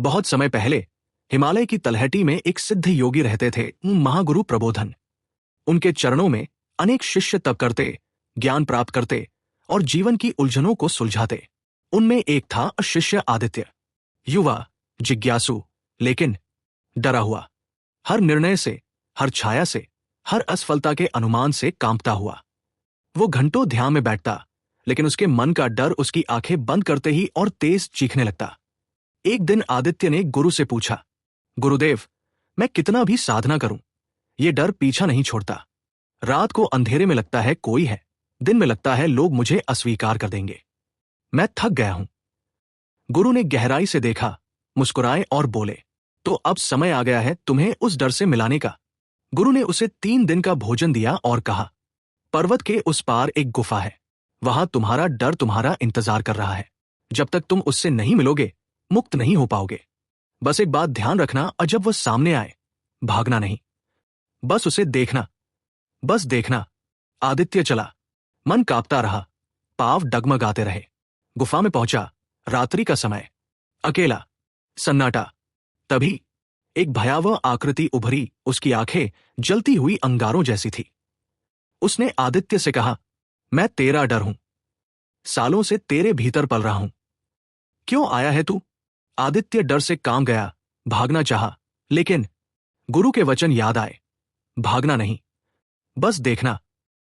बहुत समय पहले हिमालय की तलहटी में एक सिद्ध योगी रहते थे, महागुरु प्रबोधन। उनके चरणों में अनेक शिष्य तप करते, ज्ञान प्राप्त करते और जीवन की उलझनों को सुलझाते। उनमें एक था शिष्य आदित्य, युवा, जिज्ञासु, लेकिन डरा हुआ, हर निर्णय से, हर छाया से, हर असफलता के अनुमान से कांपता हुआ। वो घंटों ध्यान में बैठता, लेकिन उसके मन का डर उसकी आंखें बंद करते ही और तेज चीखने लगता। एक दिन आदित्य ने गुरु से पूछा, गुरुदेव, मैं कितना भी साधना करूं, ये डर पीछा नहीं छोड़ता। रात को अंधेरे में लगता है कोई है, दिन में लगता है लोग मुझे अस्वीकार कर देंगे। मैं थक गया हूं। गुरु ने गहराई से देखा, मुस्कुराए और बोले, तो अब समय आ गया है तुम्हें उस डर से मिलाने का। गुरु ने उसे 3 दिन का भोजन दिया और कहा, पर्वत के उस पार एक गुफा है, वहां तुम्हारा डर तुम्हारा इंतजार कर रहा है। जब तक तुम उससे नहीं मिलोगे, मुक्त नहीं हो पाओगे। बस एक बात ध्यान रखना, और जब वह सामने आए, भागना नहीं, बस उसे देखना, बस देखना। आदित्य चला, मन कांपता रहा, पांव डगमगाते रहे। गुफा में पहुंचा, रात्रि का समय, अकेला, सन्नाटा। तभी एक भयावह आकृति उभरी, उसकी आंखें जलती हुई अंगारों जैसी थी। उसने आदित्य से कहा, मैं तेरा डर हूं, सालों से तेरे भीतर पल रहा हूं। क्यों आया है तू? आदित्य डर से कांप गया, भागना चाहा, लेकिन गुरु के वचन याद आए, भागना नहीं, बस देखना।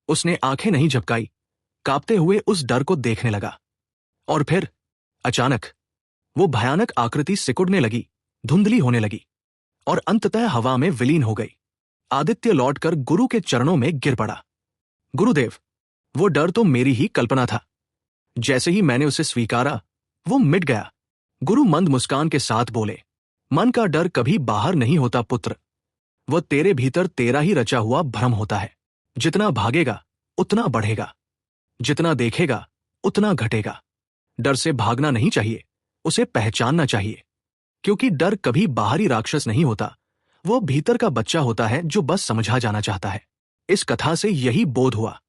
उसने आंखें नहीं झपकाई, कांपते हुए उस डर को देखने लगा। और फिर अचानक वो भयानक आकृति सिकुड़ने लगी, धुंधली होने लगी और अंततः हवा में विलीन हो गई। आदित्य लौटकर गुरु के चरणों में गिर पड़ा। गुरुदेव, वो डर तो मेरी ही कल्पना था। जैसे ही मैंने उसे स्वीकारा, वो मिट गया। गुरु मंद मुस्कान के साथ बोले, मन का डर कभी बाहर नहीं होता पुत्र, वो तेरे भीतर तेरा ही रचा हुआ भ्रम होता है। जितना भागेगा उतना बढ़ेगा, जितना देखेगा उतना घटेगा। डर से भागना नहीं चाहिए, उसे पहचानना चाहिए, क्योंकि डर कभी बाहरी राक्षस नहीं होता, वो भीतर का बच्चा होता है जो बस समझा जाना चाहता है। इस कथा से यही बोध हुआ,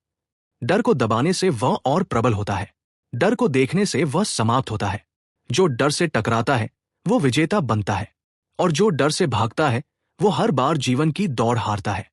डर को दबाने से वह और प्रबल होता है, डर को देखने से वह समाप्त होता है। जो डर से टकराता है वो विजेता बनता है, और जो डर से भागता है वो हर बार जीवन की दौड़ हारता है।